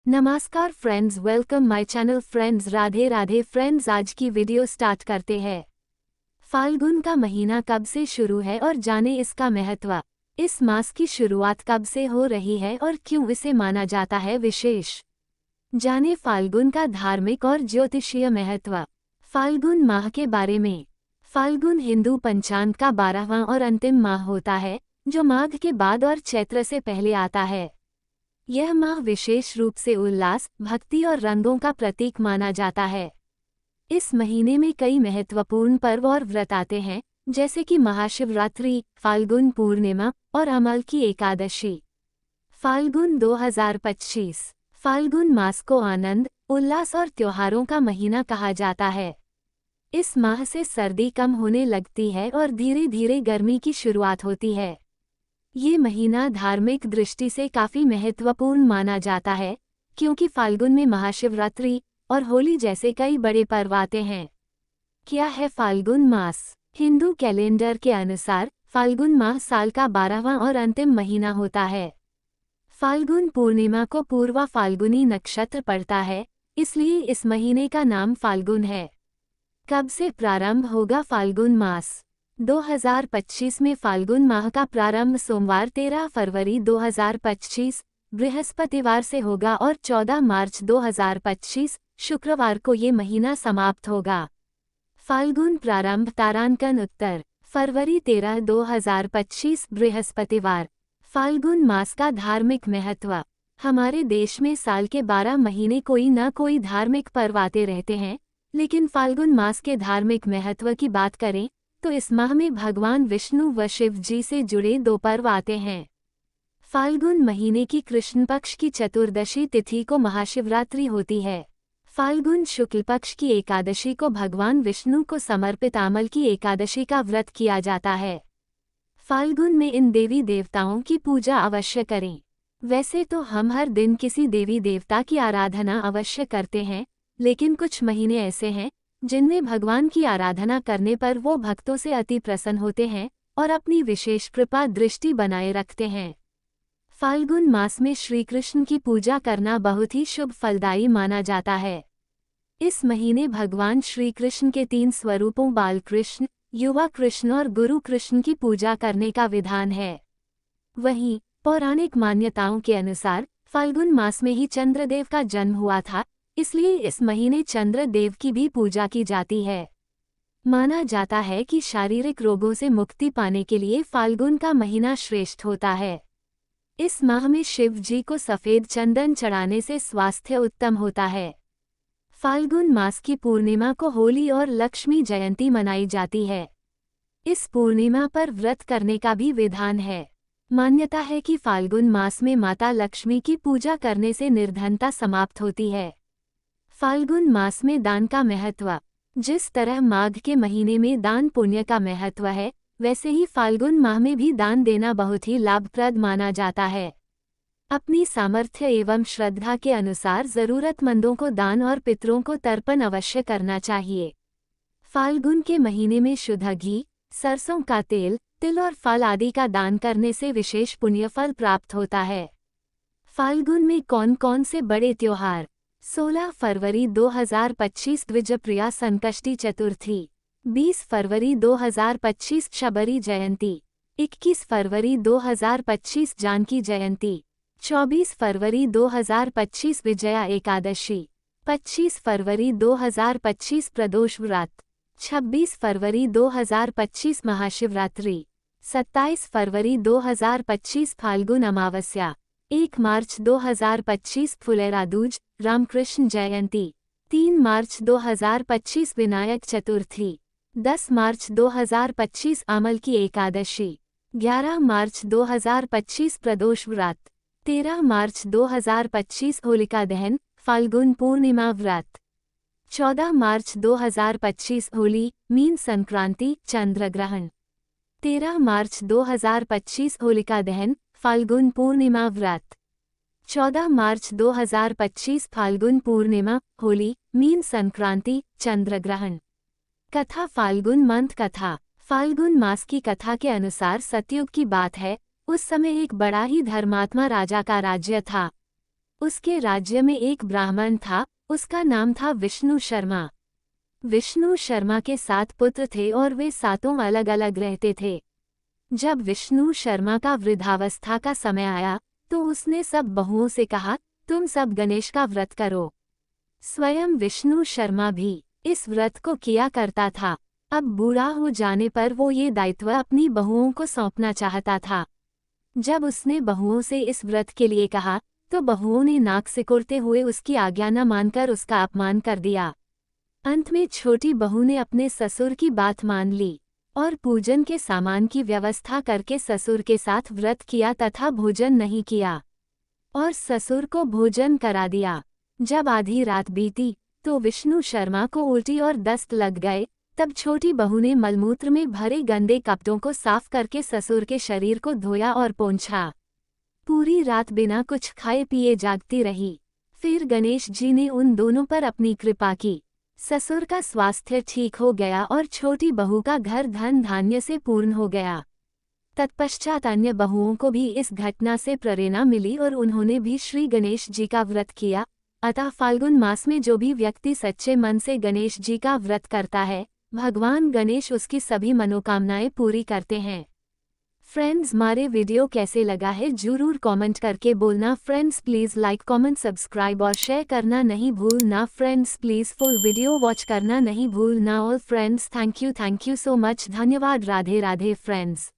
नमस्कार friends, welcome my channel friends. Radhe Radhe friends, आज की वीडियो स्टार्ट करते हैं। फाल्गुन का महीना कब से शुरू है और जाने इसका महत्व। इस मास की शुरुआत कब से हो रही है और क्यों इसे माना जाता है विशेष। जाने फाल्गुन का धार्मिक और ज्योतिषीय महत्व। फाल्गुन माह के बारे में। फाल्गुन हिंदू पंचांग का 12वां और अंतिम माह होता है, जो माघ के बाद और चैत्र से पहले आता है। यह माह विशेष रूप से उल्लास, भक्ति और रंगों का प्रतीक माना जाता है। इस महीने में कई महत्वपूर्ण पर्व और व्रत आते हैं, जैसे कि महाशिवरात्रि, फाल्गुन पूर्णिमा और अमल की एकादशी। फाल्गुन 2025। फाल्गुन मास को आनंद, उल्लास और त्योहारों का महीना कहा जाता है। इस माह से सर्दी कम होने लगती है और धीरे धीरे गर्मी की शुरुआत होती है। ये महीना धार्मिक दृष्टि से काफी महत्वपूर्ण माना जाता है, क्योंकि फाल्गुन में महाशिवरात्रि और होली जैसे कई बड़े पर्व आते हैं। क्या है फाल्गुन मास? हिंदू कैलेंडर के अनुसार फाल्गुन माह साल का 12वां और अंतिम महीना होता है। फाल्गुन पूर्णिमा को पूर्वा फाल्गुनी नक्षत्र पड़ता है, इसलिए इस महीने का नाम फाल्गुन है। कब से प्रारंभ होगा फाल्गुन मास? 2025 में फाल्गुन माह का प्रारंभ सोमवार 13 फरवरी 2025 बृहस्पतिवार से होगा और 14 मार्च 2025 शुक्रवार को ये महीना समाप्त होगा। फाल्गुन प्रारंभ तारांकन उत्तर फरवरी 13 2025 बृहस्पतिवार। फाल्गुन मास का धार्मिक महत्व। हमारे देश में साल के 12 महीने कोई न कोई धार्मिक पर्व आते रहते हैं, लेकिन फाल्गुन मास के धार्मिक महत्व की बात करें तो इस माह में भगवान विष्णु व शिव जी से जुड़े 2 पर्व आते हैं। फाल्गुन महीने की कृष्ण पक्ष की चतुर्दशी तिथि को महाशिवरात्रि होती है। फाल्गुन शुक्ल पक्ष की एकादशी को भगवान विष्णु को समर्पित अमल की एकादशी का व्रत किया जाता है। फाल्गुन में इन देवी देवताओं की पूजा अवश्य करें। वैसे तो हम हर दिन किसी देवी देवता की आराधना अवश्य करते हैं, लेकिन कुछ महीने ऐसे हैं जिनमें भगवान की आराधना करने पर वो भक्तों से अति प्रसन्न होते हैं और अपनी विशेष कृपा दृष्टि बनाए रखते हैं। फाल्गुन मास में श्री कृष्ण की पूजा करना बहुत ही शुभ फलदायी माना जाता है। इस महीने भगवान श्री कृष्ण के 3 स्वरूपों बाल कृष्ण, युवा कृष्ण और गुरु कृष्ण की पूजा करने का विधान है। वहीं पौराणिक मान्यताओं के अनुसार फाल्गुन मास में ही चंद्रदेव का जन्म हुआ था, इसलिए इस महीने चंद्र देव की भी पूजा की जाती है। माना जाता है कि शारीरिक रोगों से मुक्ति पाने के लिए फाल्गुन का महीना श्रेष्ठ होता है। इस माह में शिव जी को सफेद चंदन चढ़ाने से स्वास्थ्य उत्तम होता है। फाल्गुन मास की पूर्णिमा को होली और लक्ष्मी जयंती मनाई जाती है। इस पूर्णिमा पर व्रत करने का भी विधान है। मान्यता है कि फाल्गुन मास में माता लक्ष्मी की पूजा करने से निर्धनता समाप्त होती है। फाल्गुन मास में दान का महत्व। जिस तरह माघ के महीने में दान पुण्य का महत्व है, वैसे ही फाल्गुन माह में भी दान देना बहुत ही लाभप्रद माना जाता है। अपनी सामर्थ्य एवं श्रद्धा के अनुसार जरूरतमंदों को दान और पितरों को तर्पण अवश्य करना चाहिए। फाल्गुन के महीने में शुद्ध घी, सरसों का तेल, तिल और फल आदि का दान करने से विशेष पुण्यफल प्राप्त होता है। फाल्गुन में कौन कौन से बड़े त्योहार? 16 फरवरी 2025 द्विजप्रिया संकष्टी चतुर्थी, 20 फरवरी 2025 शबरी जयंती, 21 फरवरी 2025 जानकी जयंती, 24 फरवरी 2025 विजया एकादशी, 25 फरवरी 2025 प्रदोष व्रत, 26 फरवरी 2025 महाशिवरात्रि, 27 फरवरी 2025 फाल्गुन अमावस्या, 1 मार्च 2025 फुलेरा दूज रामकृष्ण जयंती, 3 मार्च 2025 विनायक चतुर्थी, 10 मार्च 2025 अमल की एकादशी, 11 मार्च 2025 प्रदोष व्रत, 13 मार्च 2025 होलिका दहन फाल्गुन पूर्णिमा व्रत, 14 मार्च 2025 होली मीन संक्रांति चंद्र ग्रहण, 13 मार्च 2025 होलिका दहन फाल्गुन पूर्णिमा व्रत, 14 मार्च 2025 फाल्गुन पूर्णिमा होली मीन संक्रांति चंद्र ग्रहण। कथा फाल्गुन मंथ कथा। फाल्गुन मास की कथा के अनुसार सतयुग की बात है। उस समय एक बड़ा ही धर्मात्मा राजा का राज्य था। उसके राज्य में एक ब्राह्मण था, उसका नाम था विष्णु शर्मा। विष्णु शर्मा के 7 पुत्र थे और वे सातों अलग अलग रहते थे। जब विष्णु शर्मा का वृद्धावस्था का समय आया तो उसने सब बहुओं से कहा, तुम सब गणेश का व्रत करो। स्वयं विष्णु शर्मा भी इस व्रत को किया करता था। अब बूढ़ा हो जाने पर वो ये दायित्व अपनी बहुओं को सौंपना चाहता था। जब उसने बहुओं से इस व्रत के लिए कहा तो बहुओं ने नाक सिकुड़ते हुए उसकी आज्ञा न मानकर उसका अपमान कर दिया। अंत में छोटी बहू ने अपने ससुर की बात मान ली और पूजन के सामान की व्यवस्था करके ससुर के साथ व्रत किया तथा भोजन नहीं किया और ससुर को भोजन करा दिया। जब आधी रात बीती तो विष्णु शर्मा को उल्टी और दस्त लग गए। तब छोटी बहू ने मलमूत्र में भरे गंदे कपड़ों को साफ करके ससुर के शरीर को धोया और पोंछा। पूरी रात बिना कुछ खाए पिए जागती रही। फिर गणेश जी ने उन दोनों पर अपनी कृपा की। ससुर का स्वास्थ्य ठीक हो गया और छोटी बहू का घर धन धान्य से पूर्ण हो गया। तत्पश्चात अन्य बहुओं को भी इस घटना से प्रेरणा मिली और उन्होंने भी श्री गणेश जी का व्रत किया। अतः फाल्गुन मास में जो भी व्यक्ति सच्चे मन से गणेश जी का व्रत करता है, भगवान गणेश उसकी सभी मनोकामनाएं पूरी करते हैं। फ्रेंड्स, हमारे वीडियो कैसे लगा है जरूर कमेंट करके बोलना। Friends please like comment subscribe और शेयर करना नहीं भूलना। Friends please full video watch करना नहीं भूलना। All friends thank you so much. धन्यवाद। राधे राधे फ्रेंड्स।